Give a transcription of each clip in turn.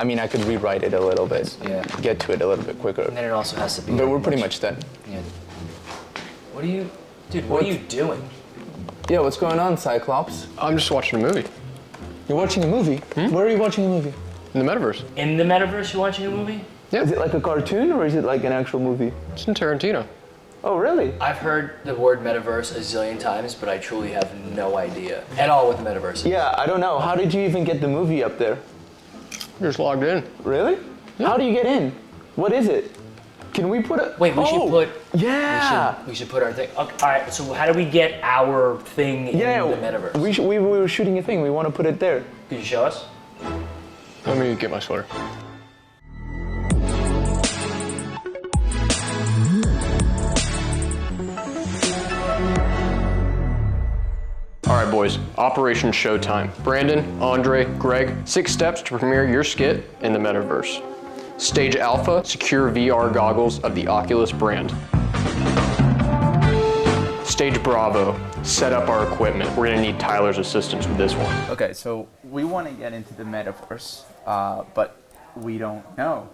I mean, I could rewrite it a little bit. Yeah. Get to it a little bit quicker. And then it also has to be. But we're pretty much done. Yeah. What are you, dude? What are you doing? Yeah, what's going on, Cyclops? I'm just watching a movie. You're watching a movie? Where are you watching a movie? In the Metaverse. In the Metaverse, you're watching a movie? Yeah. Is it like a cartoon or is it like an actual movie? It's in Tarantino. Oh, really? I've heard the word Metaverse a zillion times, but I truly have no idea at all what the Metaverse is. Yeah, I don't know. How did you even get the movie up there? You're just logged in. Really? Yeah. How do you get in? What is it? Can we put a... Wait, we should put... Yeah! We should put our thing... Okay, all right, so how do we get our thing in the Metaverse? We were shooting a thing. We want to put it there. Could you show us? Let me get my sweater. All right, boys, Operation Showtime. Brandon, Andre, Greg, 6 steps to premiere your skit in the Metaverse. Stage Alpha, secure VR goggles of the Oculus brand. Stage Bravo, set up our equipment. We're gonna need Tyler's assistance with this one. Okay, so we want to get into the Metaverse, but we don't know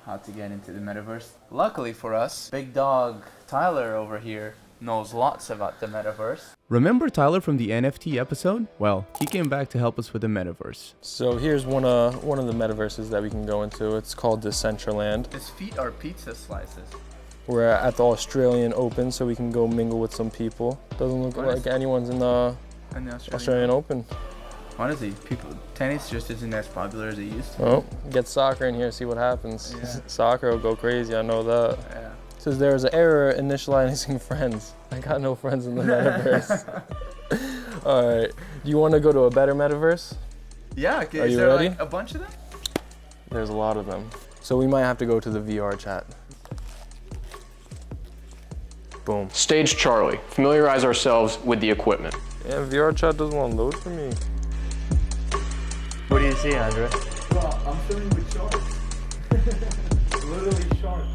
how to get into the Metaverse. Luckily for us, big dog Tyler over here knows lots about the Metaverse. Remember Tyler from the NFT episode? Well, he came back to help us with the Metaverse. So here's one of the metaverses that we can go into. It's called Decentraland. His feet are pizza slices. We're at the Australian Open, so we can go mingle with some people. Doesn't look like anyone's in the Australian Open. Honestly, tennis just isn't as popular as it used to. Oh, get soccer in here, see what happens. Yeah. Soccer will go crazy, I know that. Yeah. It says there is an error initializing friends. I got no friends in the Metaverse. All right, do you want to go to a better Metaverse? Yeah, okay. Are Is you there ready? like a bunch of them? There's a lot of them. So we might have to go to the VR chat. Boom. Stage Charlie, familiarize ourselves with the equipment. Yeah, VR chat doesn't want to load for me. What do you see, Andre? Well, I'm filming with sharks. Literally sharks.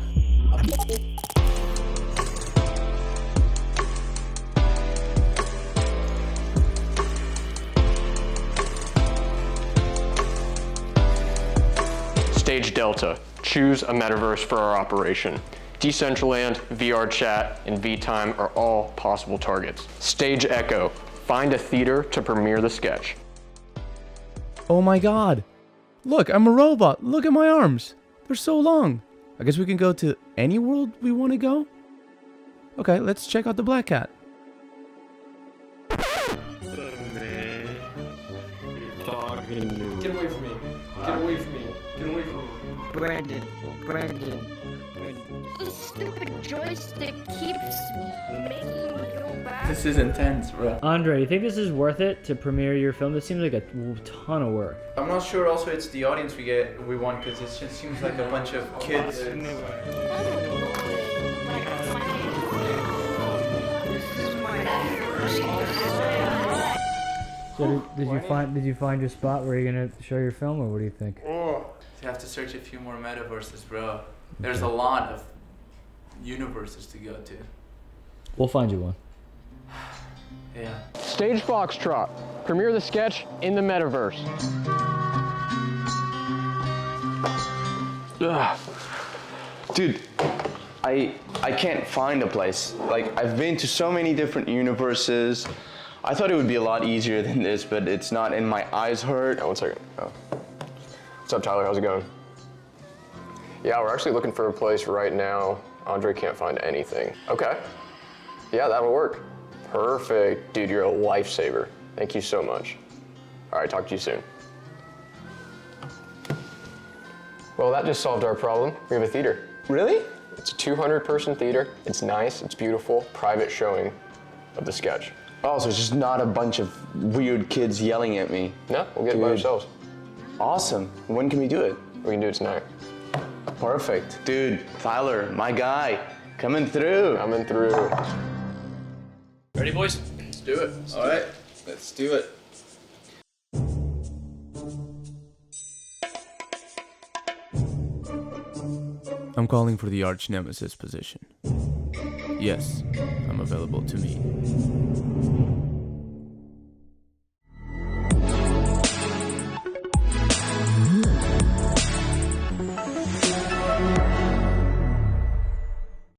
Stage Delta, choose a metaverse for our operation. Decentraland, VR chat, and VTime are all possible targets. Stage Echo, find a theater to premiere the sketch. Oh my god! Look, I'm a robot! Look at my arms! They're so long! I guess we can go to any world we want to go? Okay, let's check out the Black Cat. Get away from me. Get away from me. Get away from me. Brandon. The stupid joystick keeps making me go back. This is intense, bro. Andre, you think this is worth it to premiere your film? This seems like a ton of work. I'm not sure also it's the audience we want because it just seems like a bunch of kids. So did you find your spot where you're gonna show your film, or what do you think? You have to search a few more metaverses, bro. There's a lot of universes to go to. We'll find you one. Yeah. Stage Foxtrot, premiere the sketch in the Metaverse. Ugh. Dude, I can't find a place. Like, I've been to so many different universes. I thought it would be a lot easier than this, but it's not, and my eyes hurt. Oh, 1 second. Oh. What's up, Tyler? How's it going? Yeah, we're actually looking for a place right now. Andre can't find anything. Okay. Yeah, that'll work. Perfect. Dude, you're a lifesaver. Thank you so much. All right, talk to you soon. Well, that just solved our problem. We have a theater. Really? It's a 200-person theater. It's nice, it's beautiful. Private showing of the sketch. Oh, so it's just not a bunch of weird kids yelling at me. No, we'll get it by ourselves. Awesome. When can we do it? We can do it tonight. Perfect. Dude, Tyler, my guy, coming through. Coming through. Ready, boys? Let's do it. All right, let's do it. I'm calling for the arch nemesis position. Yes, I'm available to meet.